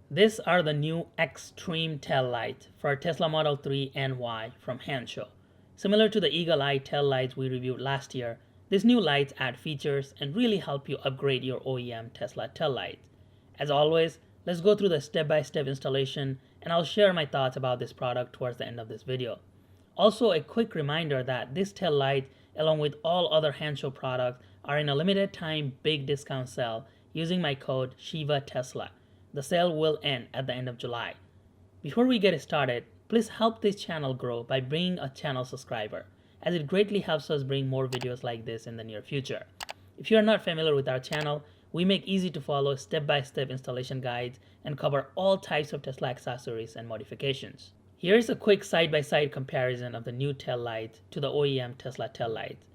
These are the new X-Treme tail lights for Tesla Model 3 and Y from Hansho. Similar to the Eagle Eye tail lights we reviewed last year, these new lights add features and really help you upgrade your OEM Tesla tail lights. As always, let's go through the step-by-step installation and I'll share my thoughts about this product towards the end of this video. Also, a quick reminder that this tail light, along with all other Hansho products, are in a limited time big discount sale using my code Shiva Tesla. The sale will end at the end of July. Before we get started, please help this channel grow by being a channel subscriber, as it greatly helps us bring more videos like this in the near future. If you are not familiar with our channel, we make easy to follow step-by-step installation guides and cover all types of Tesla accessories and modifications. Here is a quick side-by-side comparison of the new tail lights to the OEM Tesla tail lights.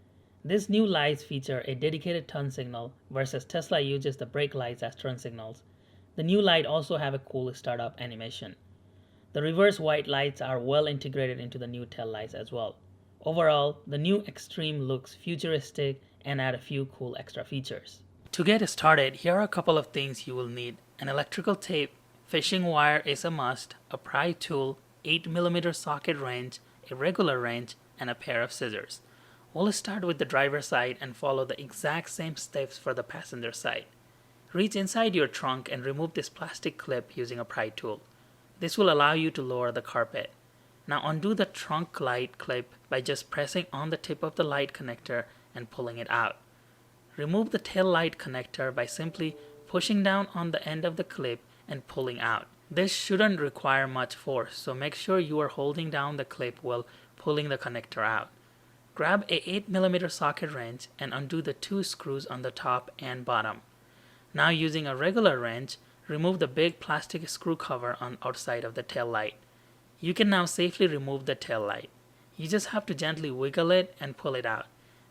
These new lights feature a dedicated turn signal versus Tesla uses the brake lights as turn signals. The new light also have a cool startup animation. The reverse white lights are well integrated into the new tail lights as well. Overall, the new X-Treme looks futuristic and add a few cool extra features. To get started, here are a couple of things you will need. An electrical tape, fishing wire is a must, a pry tool, 8mm socket wrench, a regular wrench, and a pair of scissors. We'll start with the driver's side and follow the exact same steps for the passenger side. Reach inside your trunk and remove this plastic clip using a pry tool. This will allow you to lower the carpet. Now undo the trunk light clip by just pressing on the tip of the light connector and pulling it out. Remove the tail light connector by simply pushing down on the end of the clip and pulling out. This shouldn't require much force, so make sure you are holding down the clip while pulling the connector out. Grab a 8mm socket wrench and undo the two screws on the top and bottom. Now using a regular wrench, remove the big plastic screw cover on outside of the tail light. You can now safely remove the tail light. You just have to gently wiggle it and pull it out.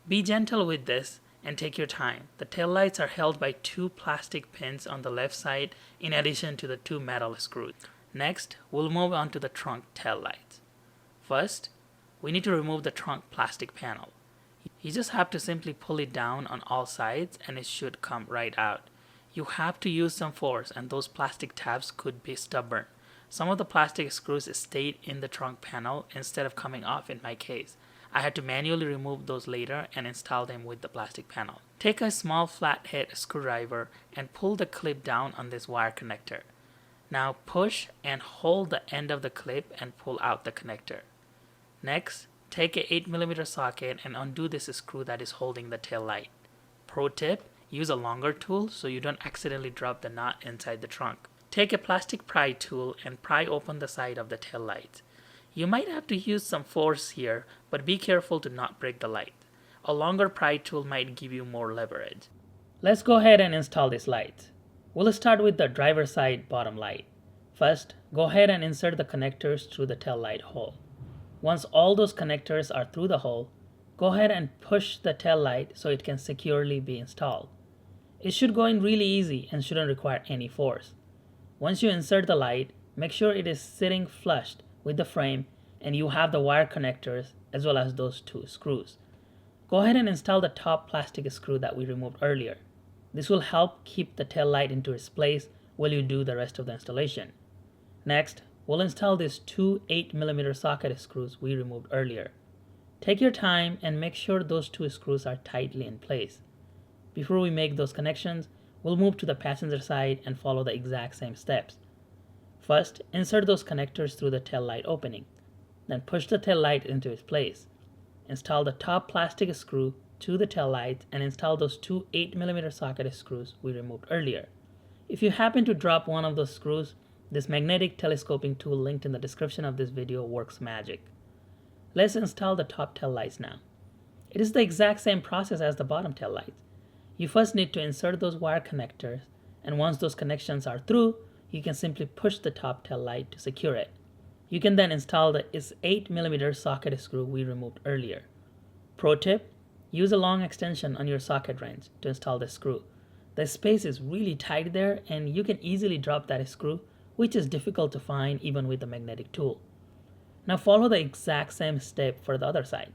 Be gentle with this and take your time. The tail lights are held by two plastic pins on the left side in addition to the two metal screws. Next, we'll move on to the trunk tail lights. First, we need to remove the trunk plastic panel. You just have to simply pull it down on all sides and it should come right out. You have to use some force and those plastic tabs could be stubborn. Some of the plastic screws stayed in the trunk panel instead of coming off in my case. I had to manually remove those later and install them with the plastic panel. Take a small flathead screwdriver and pull the clip down on this wire connector. Now push and hold the end of the clip and pull out the connector. Next, take a 8mm socket and undo this screw that is holding the tail light. Pro tip, use a longer tool so you don't accidentally drop the knot inside the trunk. Take a plastic pry tool and pry open the side of the tail light. You might have to use some force here, but be careful to not break the light. A longer pry tool might give you more leverage. Let's go ahead and install this light. We'll start with the driver's side bottom light. First, go ahead and insert the connectors through the tail light hole. Once all those connectors are through the hole, go ahead and push the tail light so it can securely be installed. It should go in really easy and shouldn't require any force. Once you insert the light, make sure it is sitting flushed with the frame and you have the wire connectors as well as those two screws. Go ahead and install the top plastic screw that we removed earlier. This will help keep the tail light into its place while you do the rest of the installation. Next, we'll install these two 8mm socket screws we removed earlier. Take your time and make sure those two screws are tightly in place. Before we make those connections, we'll move to the passenger side and follow the exact same steps. First, insert those connectors through the tail light opening. Then push the tail light into its place. Install the top plastic screw to the tail light and install those two 8mm socket screws we removed earlier. If you happen to drop one of those screws, this magnetic telescoping tool linked in the description of this video works magic. Let's install the top tail lights now. It is the exact same process as the bottom tail lights. You first need to insert those wire connectors, and once those connections are through, you can simply push the top tail light to secure it. You can then install the 8mm socket screw we removed earlier. Pro tip, use a long extension on your socket wrench to install the screw. The space is really tight there and you can easily drop that screw, which is difficult to find even with the magnetic tool. Now follow the exact same step for the other side.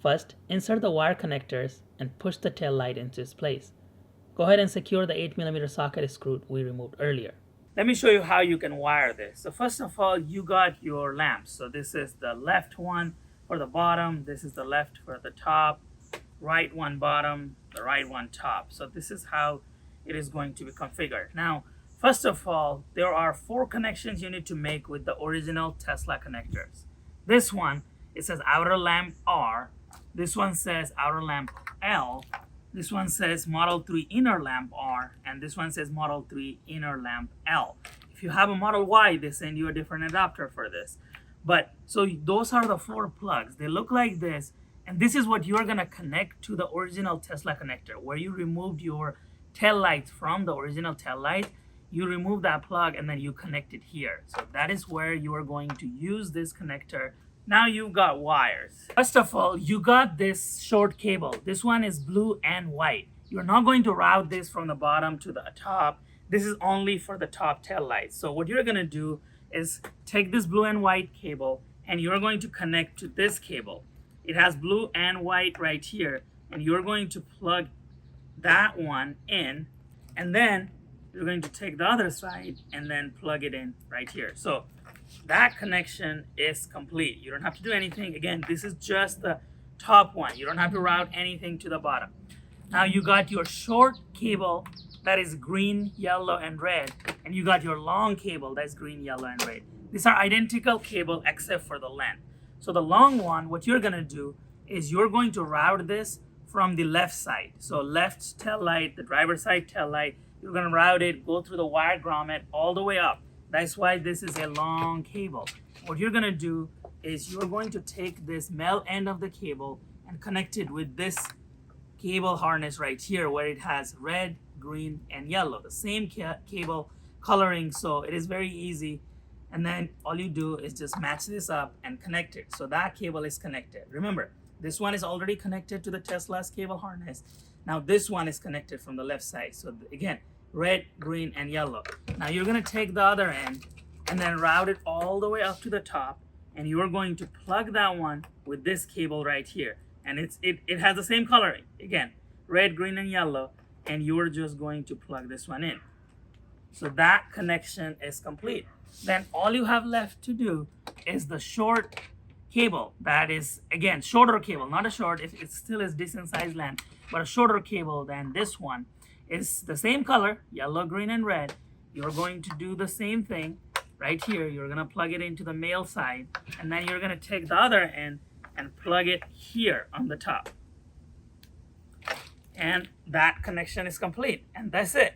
First, insert the wire connectors and push the tail light into its place. Go ahead and secure the 8mm socket screw we removed earlier. Let me show you how you can wire this. So first of all, you got your lamps. So this is the left one for the bottom, this is the left for the top, right one bottom, the right one top. So this is how it is going to be configured. Now, first of all, there are 4 connections you need to make with the original Tesla connectors. This one, it says outer lamp R. This one says outer lamp L. This one says Model 3 inner lamp R. And this one says Model 3 inner lamp L. If you have a Model Y, they send you a different adapter for this. But so those are the 4 plugs. They look like this. And this is what you're going to connect to the original Tesla connector, where you removed your tail lights from the original tail light. You remove that plug and then you connect it here. So that is where you are going to use this connector. Now you've got wires. First of all, you got this short cable. This one is blue and white. You're not going to route this from the bottom to the top. This is only for the top tail lights. So what you're going to do is take this blue and white cable and you're going to connect to this cable. It has blue and white right here, and you're going to plug that one in, and then you're going to take the other side and then plug it in right here. So that connection is complete. You don't have to do anything. Again, this is just the top one. You don't have to route anything to the bottom. Now you got your short cable that is green, yellow, and red, and you got your long cable that's green, yellow, and red. These are identical cable except for the length. So the long one, what you're going to do is you're going to route this from the left side. So left tail light, the driver's side tail light, you're going to route it, go through the wire grommet all the way up. That's why this is a long cable. What you're going to do is you're going to take this male end of the cable and connect it with this cable harness right here, where it has red, green, and yellow. The same cable coloring, so it is very easy. And then all you do is just match this up and connect it. So that cable is connected. Remember, this one is already connected to the Tesla's cable harness. Now this one is connected from the left side. So again, red, green, and yellow. Now you're going to take the other end and then route it all the way up to the top. And you're going to plug that one with this cable right here. And it has the same coloring. Again, red, green, and yellow. And you're just going to plug this one in. So that connection is complete. Then all you have left to do is the short cable. That is, again, shorter cable, not a short, it still is decent size lamp, but a shorter cable than this one. Is the same color, yellow, green, and red. You're going to do the same thing right here. You're going to plug it into the male side, and then you're going to take the other end and plug it here on the top. And that connection is complete, and that's it.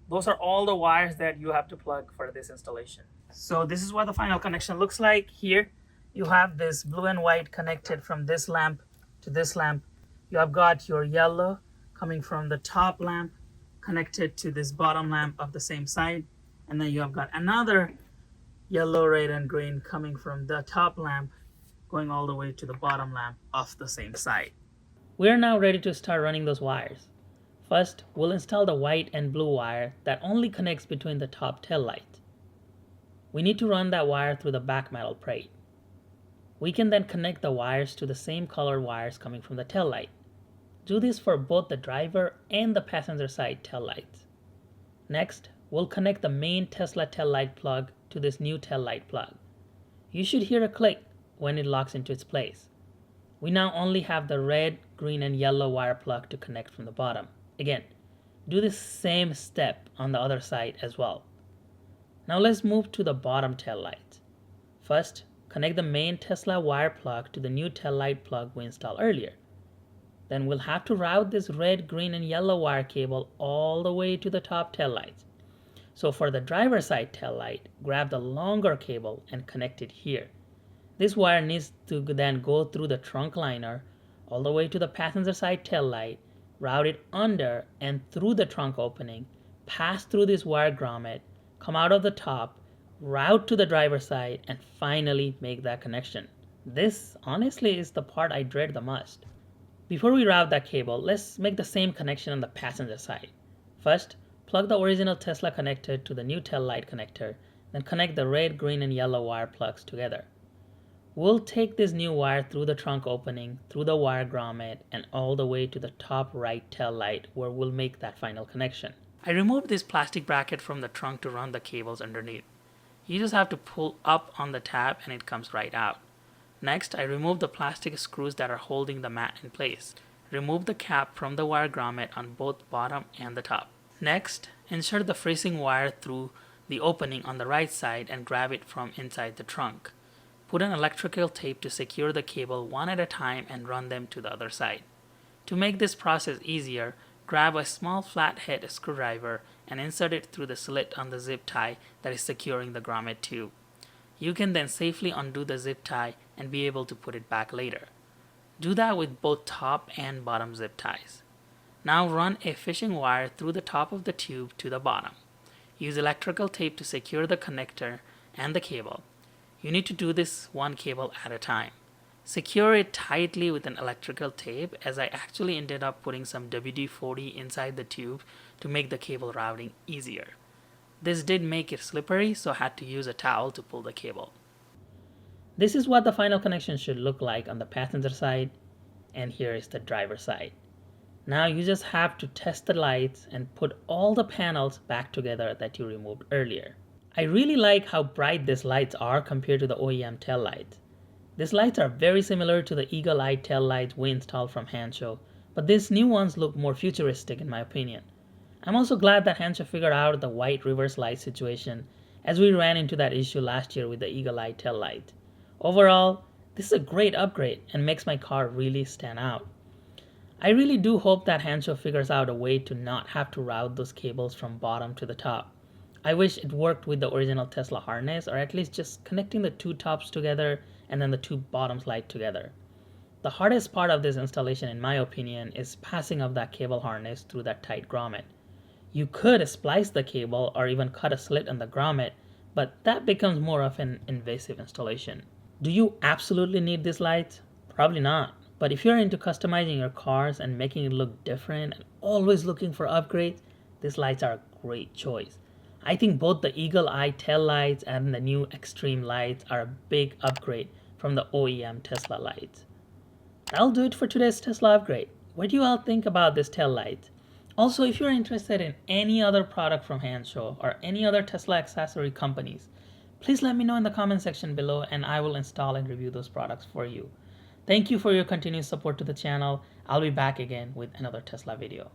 Those are all the wires that you have to plug for this installation. So this is what the final connection looks like. Here you have this blue and white connected from this lamp to this lamp. You have got your yellow coming from the top lamp connected to this bottom lamp of the same side. And then you have got another yellow, red, and green coming from the top lamp going all the way to the bottom lamp of the same side. We're now ready to start running those wires. First, we'll install the white and blue wire that only connects between the top tail light. We need to run that wire through the back metal plate. We can then connect the wires to the same colored wires coming from the tail light. Do this for both the driver and the passenger side tail lights. Next, we'll connect the main Tesla tail light plug to this new tail light plug. You should hear a click when it locks into its place. We now only have the red, green, and yellow wire plug to connect from the bottom. Again, do the same step on the other side as well. Now let's move to the bottom tail light. First, connect the main Tesla wire plug to the new tail light plug we installed earlier. Then we'll have to route this red, green, and yellow wire cable all the way to the top tail lights. So for the driver's side tail light, grab the longer cable and connect it here. This wire needs to then go through the trunk liner all the way to the passenger side tail light, route it under and through the trunk opening, pass through this wire grommet, come out of the top, route to the driver's side, and finally make that connection. This honestly is the part I dread the most. Before we route that cable, let's make the same connection on the passenger side. First, plug the original Tesla connector to the new tail light connector, then connect the red, green, and yellow wire plugs together. We'll take this new wire through the trunk opening, through the wire grommet, and all the way to the top right tail light where we'll make that final connection. I removed this plastic bracket from the trunk to run the cables underneath. You just have to pull up on the tab and it comes right out. Next, I removed the plastic screws that are holding the mat in place. Remove the cap from the wire grommet on both bottom and the top. Next, insert the freezing wire through the opening on the right side and grab it from inside the trunk. Put an electrical tape to secure the cable one at a time and run them to the other side. To make this process easier, grab a small flathead screwdriver and insert it through the slit on the zip tie that is securing the grommet tube. You can then safely undo the zip tie and be able to put it back later. Do that with both top and bottom zip ties. Now run a fishing wire through the top of the tube to the bottom. Use electrical tape to secure the connector and the cable. You need to do this one cable at a time. Secure it tightly with an electrical tape, as I actually ended up putting some WD-40 inside the tube to make the cable routing easier. This did make it slippery, so I had to use a towel to pull the cable. This is what the final connection should look like on the passenger side, and here is the driver side. Now you just have to test the lights and put all the panels back together that you removed earlier. I really like how bright these lights are compared to the OEM tail lights. These lights are very similar to the Eagle Eye tail lights we installed from Hansho, but these new ones look more futuristic in my opinion. I'm also glad that Hansho figured out the white reverse light situation, as we ran into that issue last year with the Eagle Eye tail light. Overall, this is a great upgrade and makes my car really stand out. I really do hope that Hansho figures out a way to not have to route those cables from bottom to the top. I wish it worked with the original Tesla harness, or at least just connecting the two tops together and then the two bottoms light together. The hardest part of this installation, in my opinion, is passing of that cable harness through that tight grommet. You could splice the cable or even cut a slit on the grommet, but that becomes more of an invasive installation. Do you absolutely need these lights? Probably not. But if you're into customizing your cars and making it look different and always looking for upgrades, these lights are a great choice. I think both the Eagle Eye tail lights and the new X-Treme lights are a big upgrade from the OEM Tesla lights. That'll do it for today's Tesla upgrade. What do you all think about this tail light? Also, if you're interested in any other product from Hansho or any other Tesla accessory companies, please let me know in the comment section below and I will install and review those products for you. Thank you for your continued support to the channel. I'll be back again with another Tesla video.